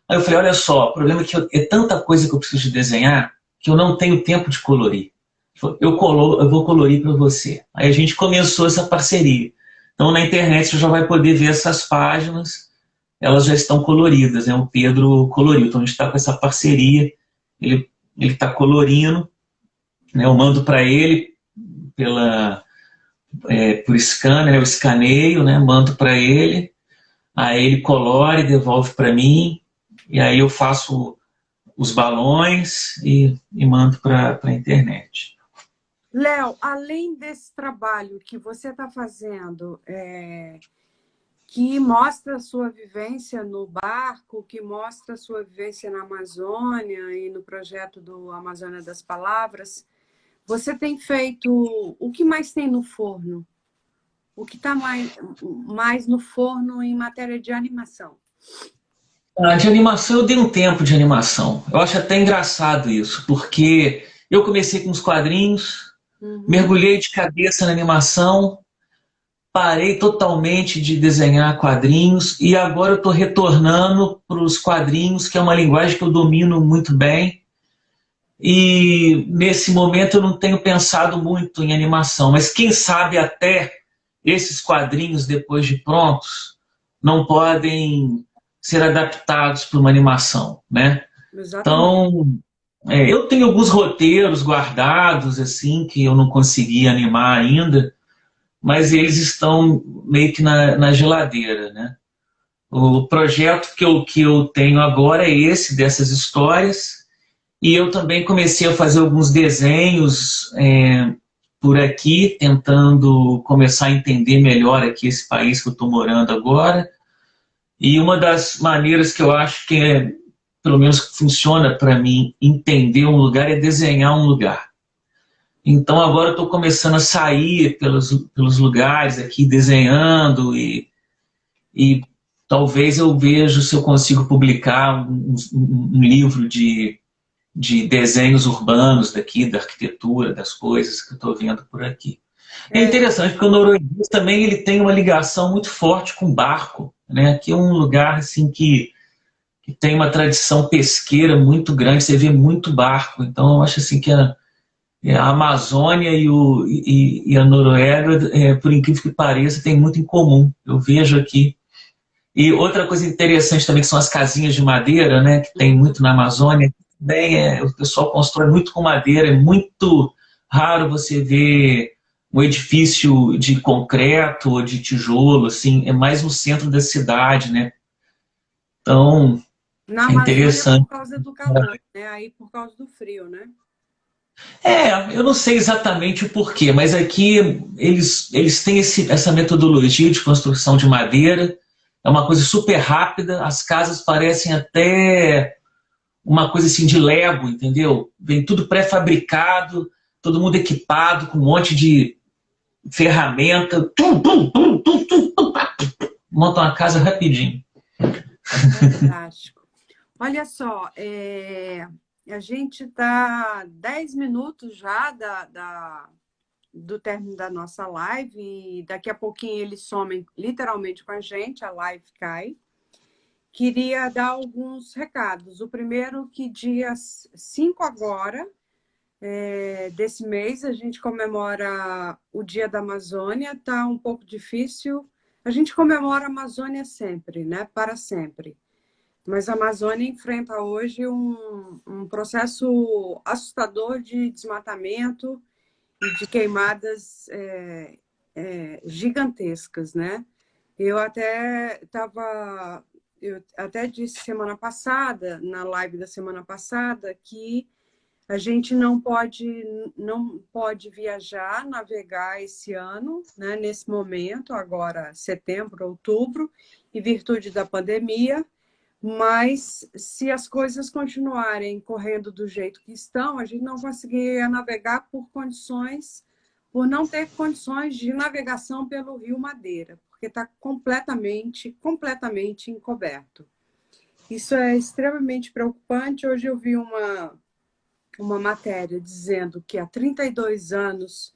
Aí eu falei, olha só, o problema é que é tanta coisa que eu preciso de desenhar que eu não tenho tempo de colorir. Eu vou colorir para você. Aí a gente começou essa parceria. Então na internet você já vai poder ver essas páginas, elas já estão coloridas, né? O Pedro coloriu. Então a gente está com essa parceria, ele está colorindo, né? Eu mando para ele por scanner, eu escaneio, né? Mando para ele, aí ele colore, devolve para mim, e aí eu faço os balões e mando para a internet. Léo, além desse trabalho que você está fazendo, que mostra a sua vivência no barco, que mostra a sua vivência na Amazônia e no projeto do Amazônia das Palavras, você tem feito... O que mais tem no forno? O que está mais no forno em matéria de animação? De animação, eu dei um tempo de animação. Eu acho até engraçado isso, porque eu comecei com os quadrinhos, Uhum. mergulhei de cabeça na animação, parei totalmente de desenhar quadrinhos e agora eu estou retornando para os quadrinhos, que é uma linguagem que eu domino muito bem. E nesse momento eu não tenho pensado muito em animação, mas quem sabe até esses quadrinhos, depois de prontos, não podem ser adaptados para uma animação, né? Exatamente. Então, eu tenho alguns roteiros guardados, assim, que eu não consegui animar ainda, mas eles estão meio que na geladeira, né? O projeto que eu tenho agora é esse, dessas histórias, e eu também comecei a fazer alguns desenhos por aqui, tentando começar a entender melhor aqui esse país que eu estou morando agora. E uma das maneiras que eu acho que pelo menos funciona para mim entender um lugar é desenhar um lugar. Então agora eu estou começando a sair pelos lugares aqui desenhando e talvez eu veja se eu consigo publicar um livro de desenhos urbanos daqui, da arquitetura, das coisas que eu estou vendo por aqui. É É, interessante porque o norueguês também ele tem uma ligação muito forte com barco, né? Aqui é um lugar assim que tem uma tradição pesqueira muito grande, você vê muito barco. Então eu acho assim que a Amazônia e a Noruega, por incrível que pareça, tem muito em comum. Eu vejo aqui. E outra coisa interessante também que são as casinhas de madeira, né? Que tem muito na Amazônia. Também o pessoal constrói muito com madeira. É muito raro você ver um edifício de concreto ou de tijolo, assim. É mais no centro da cidade, né? Então, na é Amazônia por interessante. causa do calor, né? Aí por causa do frio, né? Eu não sei exatamente o porquê, mas aqui eles têm essa metodologia de construção de madeira, é uma coisa super rápida, as casas parecem até uma coisa assim de Lego, entendeu? Vem tudo pré-fabricado, todo mundo equipado, com um monte de ferramenta, monta uma casa rapidinho. Fantástico. Olha só, a gente está 10 minutos já do término da nossa live e daqui a pouquinho eles somem literalmente com a gente, a live cai. Queria dar alguns recados. O primeiro que dia 5 agora, desse mês, a gente comemora o Dia da Amazônia. Está um pouco difícil. A gente comemora a Amazônia sempre, né? Para sempre. Mas a Amazônia enfrenta hoje um processo assustador de desmatamento e de queimadas gigantescas, né? Eu até disse semana passada, na live da semana passada, que a gente não pode viajar, navegar esse ano, né, nesse momento, agora setembro, outubro, em virtude da pandemia, mas se as coisas continuarem correndo do jeito que estão, a gente não conseguiria navegar por não ter condições de navegação pelo Rio Madeira, porque está completamente encoberto. Isso é extremamente preocupante. Hoje eu vi uma matéria dizendo que há 32 anos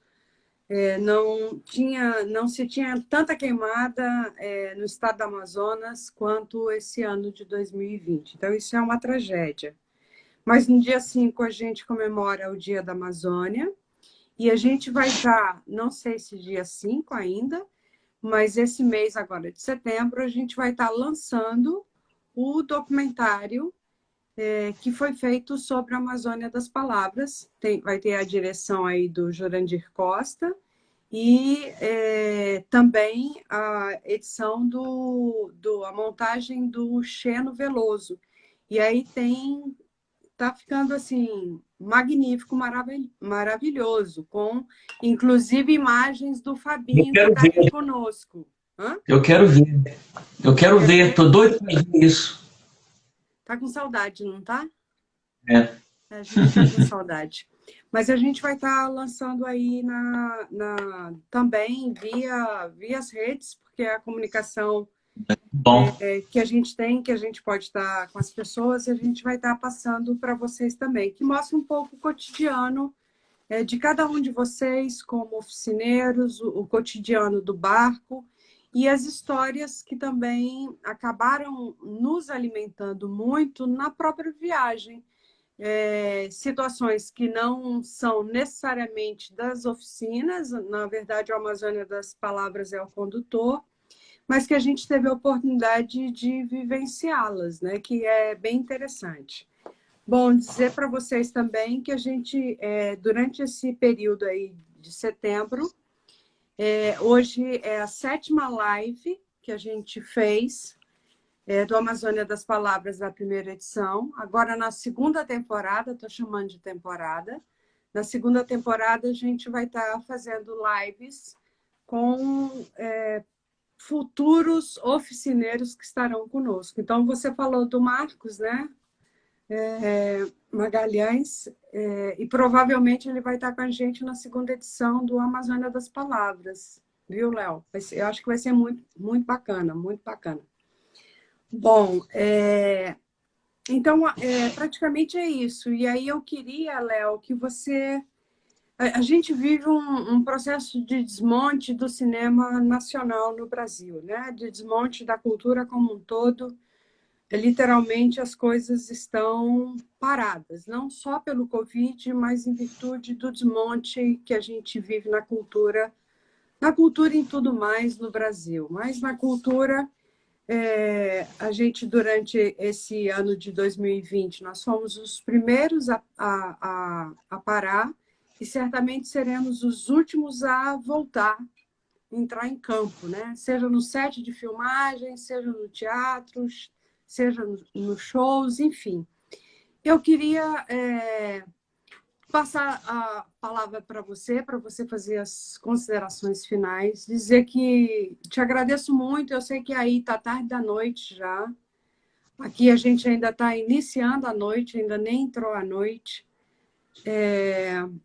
não se tinha tanta queimada no estado do Amazonas quanto esse ano de 2020. Então, isso é uma tragédia. Mas no dia 5 a gente comemora o Dia da Amazônia e a gente vai estar, não sei se dia 5 ainda, mas esse mês agora de setembro a gente vai estar lançando o documentário que foi feito sobre a Amazônia das Palavras. Vai ter a direção aí do Jurandir Costa e também a edição a montagem do Cheno Veloso. E aí tá ficando assim magnífico, maravilhoso, com inclusive imagens do Fabinho que está aqui conosco. Hã? Eu quero ver. Eu quero ver, estou doido para ver isso. Tá com saudade, não tá? É. A gente está com saudade. Mas a gente vai estar lançando aí também via as redes, porque a comunicação que a gente tem, que a gente pode estar com as pessoas, a gente vai estar passando para vocês também, que mostra um pouco o cotidiano de cada um de vocês, como oficineiros, o cotidiano do barco, e as histórias que também acabaram nos alimentando muito na própria viagem. Situações que não são necessariamente das oficinas, na verdade, a Amazônia das Palavras é o condutor, mas que a gente teve a oportunidade de vivenciá-las, né? Que é bem interessante. Bom, dizer para vocês também que a gente, durante esse período aí de setembro, hoje é a 7ª live que a gente fez do Amazônia das Palavras da primeira edição. Agora, na segunda temporada, estou chamando de temporada, na segunda temporada a gente vai estar fazendo lives com futuros oficineiros que estarão conosco. Então, você falou do Marcos, né? Magalhães, e provavelmente ele vai estar com a gente na segunda edição do Amazônia das Palavras, viu, Léo? Eu acho que vai ser muito, muito bacana, muito bacana. Bom, então, praticamente é isso. E aí eu queria, Léo, que você... A gente vive um processo de desmonte do cinema nacional no Brasil, né? De desmonte da cultura como um todo. Literalmente, as coisas estão paradas, não só pelo Covid, mas em virtude do desmonte que a gente vive na cultura em tudo mais no Brasil. Mas na cultura, a gente, durante esse ano de 2020, nós fomos os primeiros a parar e certamente seremos os últimos a voltar, entrar em campo, né? Seja no set de filmagem, seja no teatro, seja nos shows, enfim. Eu queria passar a palavra para você fazer as considerações finais, dizer que te agradeço muito, eu sei que aí está tarde da noite já, aqui a gente ainda está iniciando a noite, ainda nem entrou a noite,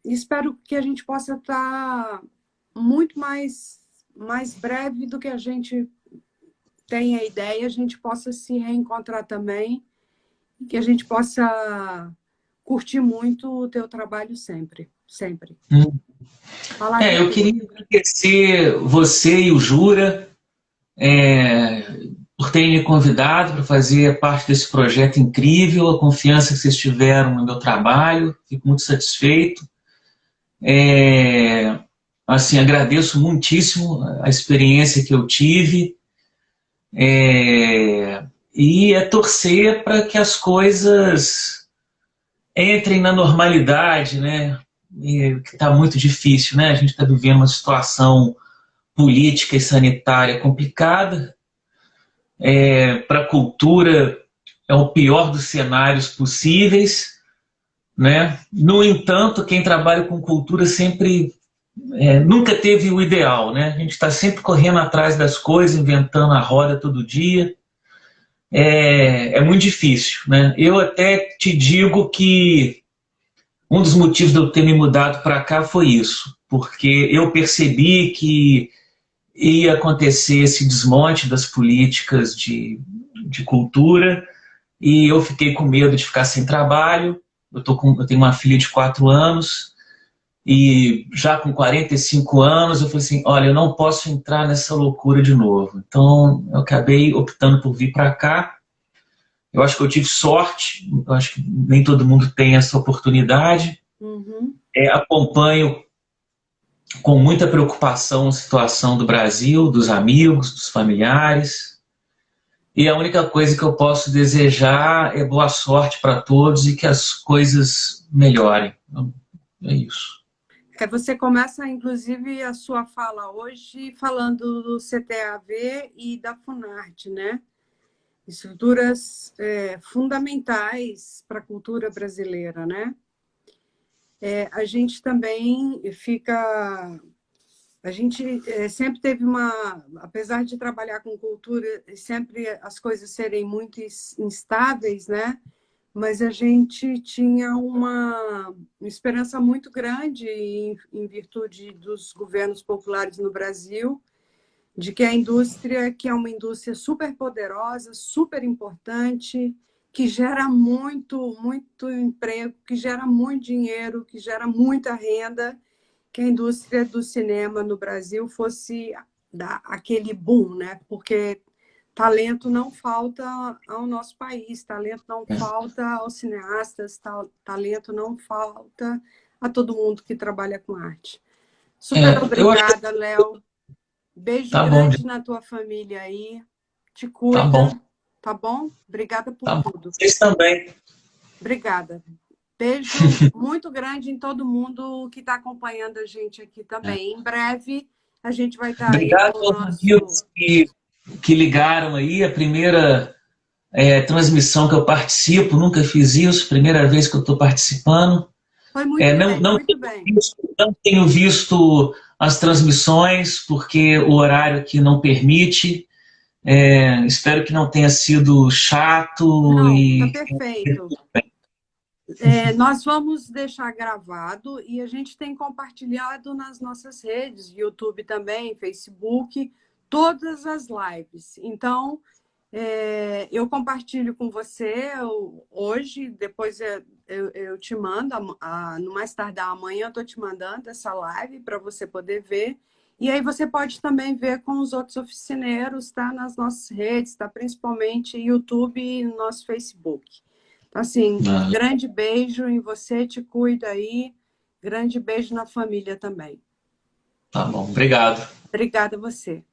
espero que a gente possa estar muito mais breve do que a gente tem a ideia, a gente possa se reencontrar também, e que a gente possa curtir muito o teu trabalho sempre, sempre. Eu queria agradecer você e o Jura por terem me convidado para fazer parte desse projeto incrível, a confiança que vocês tiveram no meu trabalho, fico muito satisfeito. Assim, agradeço muitíssimo a experiência que eu tive, e torcer para que as coisas entrem na normalidade, né? Que está muito difícil, né? A gente está vivendo uma situação política e sanitária complicada. Para a cultura é o pior dos cenários possíveis, né? No entanto, quem trabalha com cultura sempre nunca teve o ideal, né? A gente está sempre correndo atrás das coisas, inventando a roda todo dia. É muito difícil, né? Eu até te digo que um dos motivos de eu ter me mudado para cá foi isso, porque eu percebi que ia acontecer esse desmonte das políticas de cultura, e eu fiquei com medo de ficar sem trabalho. Eu tenho uma filha de 4 anos, e já com 45 anos, eu falei assim, olha, eu não posso entrar nessa loucura de novo. Então, eu acabei optando por vir para cá. Eu acho que eu tive sorte, eu acho que nem todo mundo tem essa oportunidade. Uhum. Acompanho com muita preocupação a situação do Brasil, dos amigos, dos familiares. E a única coisa que eu posso desejar é boa sorte para todos e que as coisas melhorem. É isso. Você começa, inclusive, a sua fala hoje falando do CTAV e da Funarte, né? Estruturas fundamentais para a cultura brasileira, né? A gente também fica... A gente sempre teve uma... Apesar de trabalhar com cultura, sempre as coisas serem muito instáveis, né? Mas a gente tinha uma esperança muito grande em virtude dos governos populares no Brasil, de que a indústria, que é uma indústria super poderosa, super importante, que gera muito, muito emprego, que gera muito dinheiro, que gera muita renda, que a indústria do cinema no Brasil fosse dar aquele boom, né? Porque talento não falta ao nosso país, talento não falta aos cineastas, talento não falta a todo mundo que trabalha com arte. Super Eu acho obrigada, que Léo. Beijo tá bom, grande na tua família aí. Te tá bom, cuida, tá bom? Obrigada por tá bom. tudo. Vocês também. Obrigada. Beijo muito grande em todo mundo que está acompanhando a gente aqui também. Em breve, a gente vai estar aí Obrigado com o aos nosso... amigos que ligaram aí. A primeira transmissão que eu participo, nunca fiz isso, primeira vez que eu estou participando. Foi muito bem, Não muito bem. não tenho visto as transmissões, porque o horário aqui não permite. Espero que não tenha sido chato Não, tá e. perfeito. Nós vamos deixar gravado e a gente tem compartilhado nas nossas redes, YouTube também, Facebook, todas as lives. Então, eu compartilho com você hoje, depois eu te mando, no mais tardar amanhã eu estou te mandando essa live para você poder ver. E aí você pode também ver com os outros oficineiros, tá? Nas nossas redes, tá? Principalmente YouTube e no nosso Facebook. Assim, grande beijo em você, te cuida aí. Grande beijo na família também. Tá bom, obrigado. Obrigada a você.